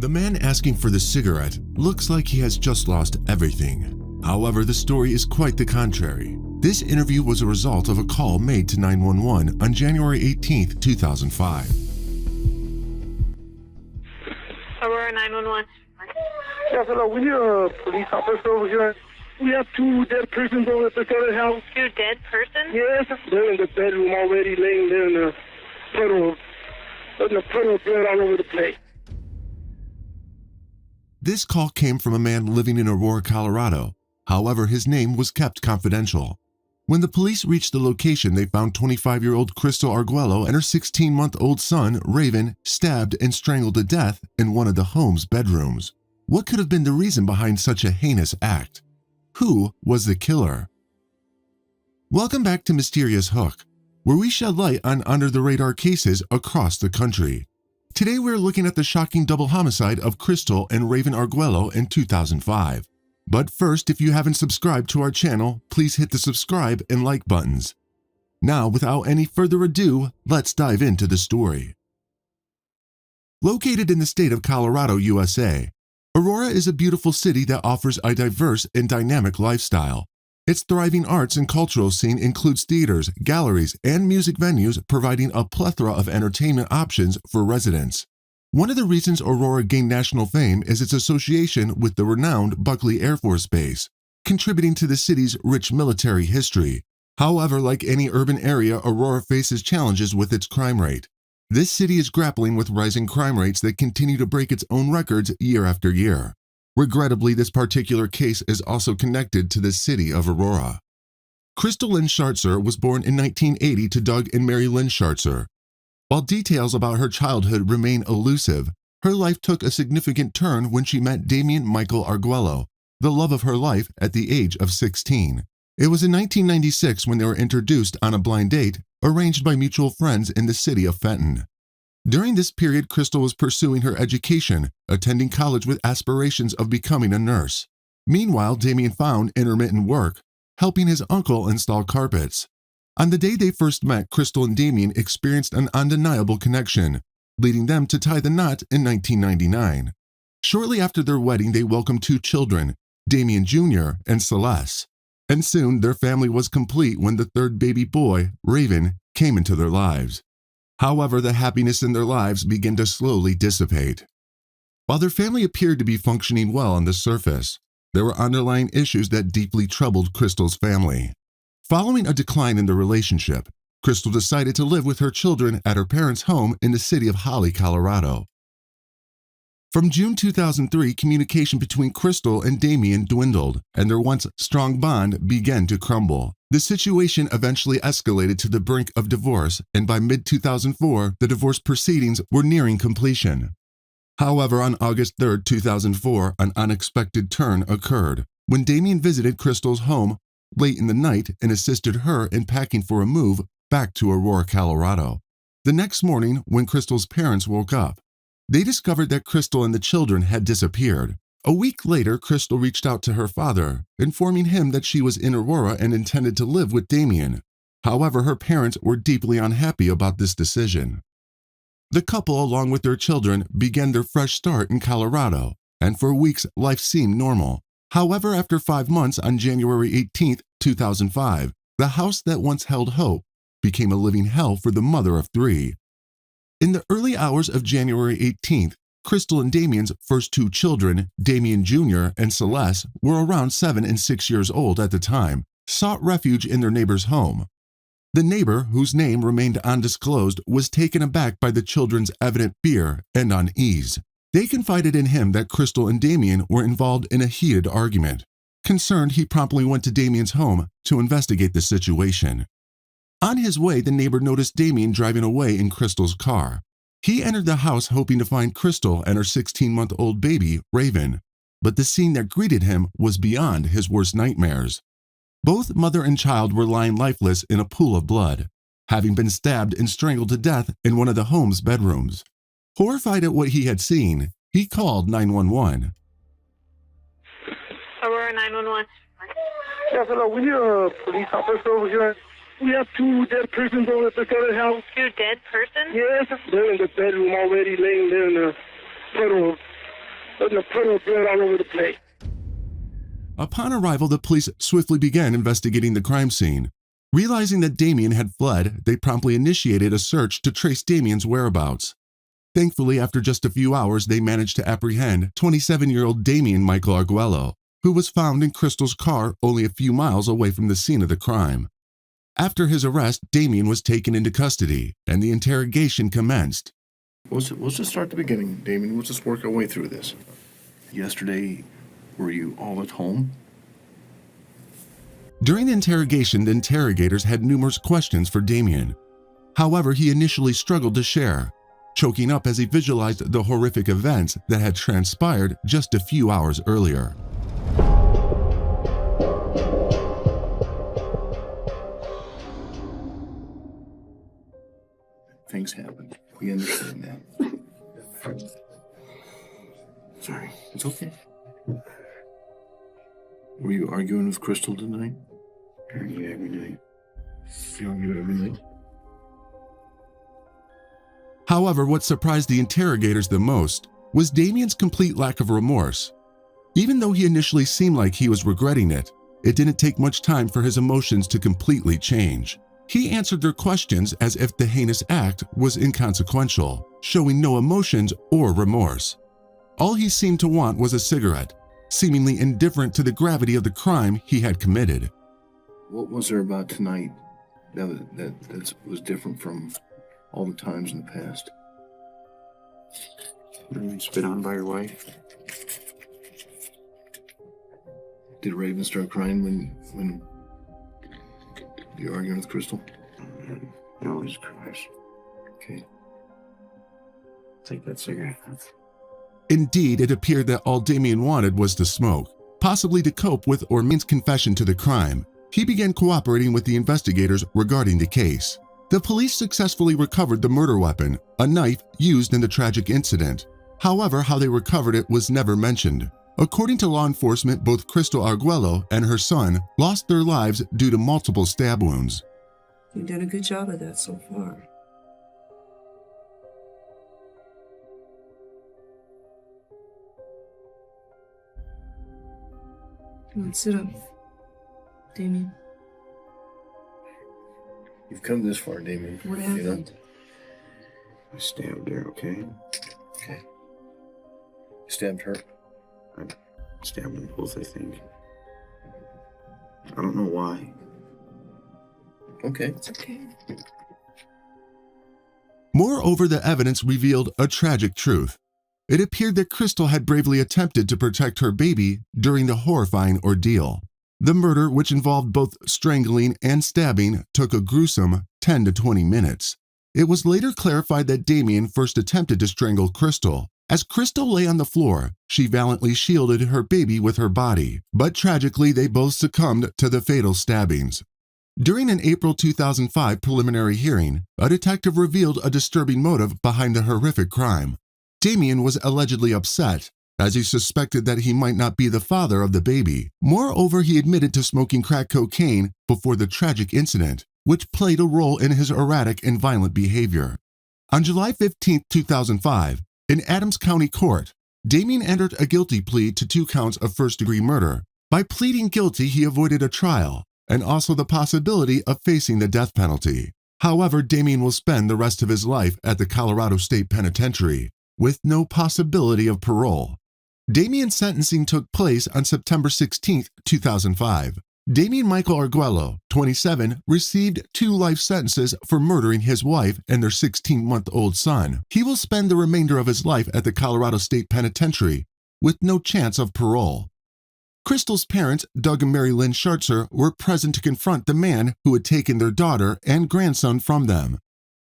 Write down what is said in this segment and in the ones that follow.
The man asking for the cigarette looks like he has just lost everything. However, the story is quite the contrary. This interview was a result of a call made to 911 on January 18, 2005. Aurora 911. Yes, hello. We need a police officer over here. We have two dead persons over at the other house. Two dead persons? Yes, they're in the bedroom already, laying there in a puddle of blood all over the place. This call came from a man living in Aurora, Colorado. However, his name was kept confidential. When the police reached the location, they found 25-year-old Crystal Arguello and her 16-month-old son, Rayven, stabbed and strangled to death in one of the home's bedrooms. What could have been the reason behind such a heinous act? Who was the killer? Welcome back to Mysterious Hook, where we shed light on under-the-radar cases across the country. Today we're looking at the shocking double homicide of Crystal and Rayven Arguello in 2005. But first, if you haven't subscribed to our channel, please hit the subscribe and like buttons. Now, without any further ado, let's dive into the story. Located in the state of Colorado, USA, Aurora is a beautiful city that offers a diverse and dynamic lifestyle. Its thriving arts and cultural scene includes theaters, galleries, and music venues, providing a plethora of entertainment options for residents. One of the reasons Aurora gained national fame is its association with the renowned Buckley Air Force Base, contributing to the city's rich military history. However, like any urban area, Aurora faces challenges with its crime rate. This city is grappling with rising crime rates that continue to break its own records year after year. Regrettably, this particular case is also connected to the city of Aurora. Crystal Lynn Schartzer was born in 1980 to Doug and Mary Lynn Schartzer. While details about her childhood remain elusive, her life took a significant turn when she met Damien Michael Arguello, the love of her life, at the age of 16. It was in 1996 when they were introduced on a blind date arranged by mutual friends in the city of Fenton. During this period, Crystal was pursuing her education, attending college with aspirations of becoming a nurse. Meanwhile, Damien found intermittent work, helping his uncle install carpets. On the day they first met, Crystal and Damien experienced an undeniable connection, leading them to tie the knot in 1999. Shortly after their wedding, they welcomed two children, Damien Jr. and Celeste. And soon, their family was complete when the third baby boy, Rayven, came into their lives. However, the happiness in their lives began to slowly dissipate. While their family appeared to be functioning well on the surface, there were underlying issues that deeply troubled Crystal's family. Following a decline in the relationship, Crystal decided to live with her children at her parents' home in the city of Holly, Colorado. From June 2003, communication between Crystal and Damien dwindled, and their once strong bond began to crumble. The situation eventually escalated to the brink of divorce, and by mid-2004, the divorce proceedings were nearing completion. However, on August 3, 2004, an unexpected turn occurred when Damien visited Crystal's home late in the night and assisted her in packing for a move back to Aurora, Colorado. The next morning, when Crystal's parents woke up, they discovered that Crystal and the children had disappeared. A week later, Crystal reached out to her father, informing him that she was in Aurora and intended to live with Damien. However, her parents were deeply unhappy about this decision. The couple, along with their children, began their fresh start in Colorado, and for weeks life seemed normal. However, after 5 months, on January 18, 2005, the house that once held hope became a living hell for the mother of three. In the early hours of January 18th, Crystal and Damien's first two children, Damien Jr. and Celeste, were around 7 and 6 years old at the time, sought refuge in their neighbor's home. The neighbor, whose name remained undisclosed, was taken aback by the children's evident fear and unease. They confided in him that Crystal and Damien were involved in a heated argument. Concerned, he promptly went to Damien's home to investigate the situation. On his way, the neighbor noticed Damien driving away in Crystal's car. He entered the house hoping to find Crystal and her 16-month-old baby, Rayven, but the scene that greeted him was beyond his worst nightmares. Both mother and child were lying lifeless in a pool of blood, having been stabbed and strangled to death in one of the home's bedrooms. Horrified at what he had seen, he called 911. Aurora 911. Yes, hello. We need a police officer over here. We have two dead persons over at the other house. Two dead persons? Yes, they're in the bedroom already, laying there in a and the puddle of blood all over the place. Upon arrival, the police swiftly began investigating the crime scene. Realizing that Damien had fled, they promptly initiated a search to trace Damien's whereabouts. Thankfully, after just a few hours, they managed to apprehend 27-year-old Damien Michael Arguello, who was found in Crystal's car only a few miles away from the scene of the crime. After his arrest, Damien was taken into custody, and the interrogation commenced. Let's just start at the beginning, Damien. Let's just work our way through this. Yesterday, were you all at home? During the interrogation, the interrogators had numerous questions for Damien. However, he initially struggled to share, choking up as he visualized the horrific events that had transpired just a few hours earlier. Things happen. We understand that. Sorry, it's okay. Were you arguing with Crystal tonight? Argue every night. You argue every night? However, what surprised the interrogators the most was Damien's complete lack of remorse. Even though he initially seemed like he was regretting it, it didn't take much time for his emotions to completely change. He answered their questions as if the heinous act was inconsequential, showing no emotions or remorse. All he seemed to want was a cigarette, seemingly indifferent to the gravity of the crime he had committed. What was there about tonight that was different from all the times in the past? You been spit on by your wife? Did Rayven start crying when you were arguing with Crystal? He always cries. Okay. Take that cigarette. Indeed, it appeared that all Damien wanted was to smoke, possibly to cope with Ormin's confession to the crime. He began cooperating with the investigators regarding the case. The police successfully recovered the murder weapon, a knife used in the tragic incident. However, how they recovered it was never mentioned. According to law enforcement, both Crystal Arguello and her son lost their lives due to multiple stab wounds. You've done a good job of that so far. Come on, sit up, Damien. You've come this far, Damien. What happened? I stabbed her, okay? Okay. You stabbed her? I stabbed them both, I think. I don't know why. Okay. It's okay. Moreover, the evidence revealed a tragic truth. It appeared that Crystal had bravely attempted to protect her baby during the horrifying ordeal. The murder, which involved both strangling and stabbing, took a gruesome 10 to 20 minutes. It was later clarified that Damien first attempted to strangle Crystal. As Crystal lay on the floor, she valiantly shielded her baby with her body, but tragically they both succumbed to the fatal stabbings. During an April 2005 preliminary hearing, a detective revealed a disturbing motive behind the horrific crime. Damien was allegedly upset, as he suspected that he might not be the father of the baby. Moreover, he admitted to smoking crack cocaine before the tragic incident, which played a role in his erratic and violent behavior. On July 15, 2005, in Adams County Court, Damien entered a guilty plea to 2 counts of first-degree murder. By pleading guilty, he avoided a trial and also the possibility of facing the death penalty. However, Damien will spend the rest of his life at the Colorado State Penitentiary, with no possibility of parole. Damien's sentencing took place on September 16, 2005. Damien Michael Arguello, 27, received 2 life sentences for murdering his wife and their 16-month-old son. He will spend the remainder of his life at the Colorado State Penitentiary with no chance of parole. Crystal's parents, Doug and Mary Lynn Schartzer, were present to confront the man who had taken their daughter and grandson from them.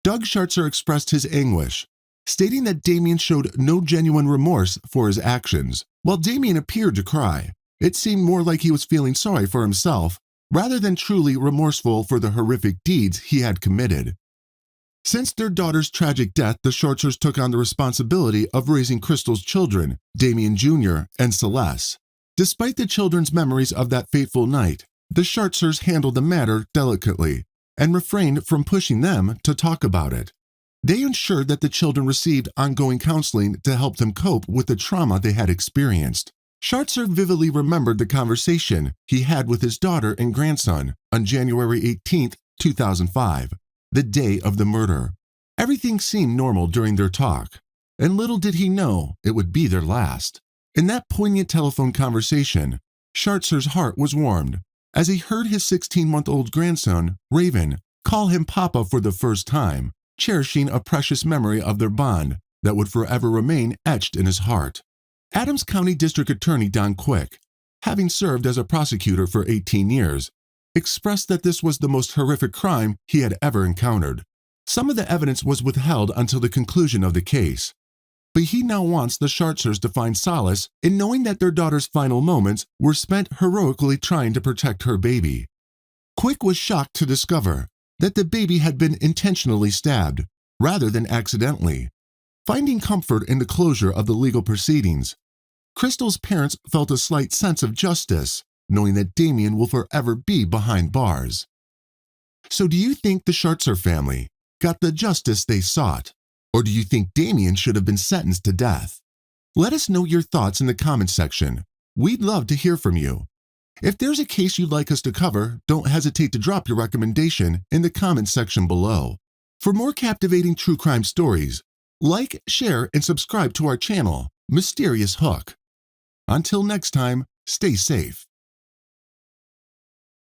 Doug Schartzer expressed his anguish, stating that Damien showed no genuine remorse for his actions. While Damien appeared to cry, it seemed more like he was feeling sorry for himself rather than truly remorseful for the horrific deeds he had committed. Since their daughter's tragic death, the Schartzers took on the responsibility of raising Crystal's children, Damien Jr. and Celeste. Despite the children's memories of that fateful night, the Schartzers handled the matter delicately and refrained from pushing them to talk about it. They ensured that the children received ongoing counseling to help them cope with the trauma they had experienced. Schartzer vividly remembered the conversation he had with his daughter and grandson on January 18, 2005, the day of the murder. Everything seemed normal during their talk, and little did he know it would be their last. In that poignant telephone conversation, Schartzer's heart was warmed as he heard his 16-month-old grandson, Rayven, call him Papa for the first time, cherishing a precious memory of their bond that would forever remain etched in his heart. Adams County District Attorney Don Quick, having served as a prosecutor for 18 years, expressed that this was the most horrific crime he had ever encountered. Some of the evidence was withheld until the conclusion of the case, but he now wants the Schartzers to find solace in knowing that their daughter's final moments were spent heroically trying to protect her baby. Quick was shocked to discover that the baby had been intentionally stabbed, rather than accidentally. Finding comfort in the closure of the legal proceedings, Crystal's parents felt a slight sense of justice, knowing that Damien will forever be behind bars. So do you think the Schartzer family got the justice they sought? Or do you think Damien should have been sentenced to death? Let us know your thoughts in the comments section. We'd love to hear from you. If there's a case you'd like us to cover, don't hesitate to drop your recommendation in the comments section below. For more captivating true crime stories, like, share, and subscribe to our channel, Mysterious Hook. Until next time, stay safe.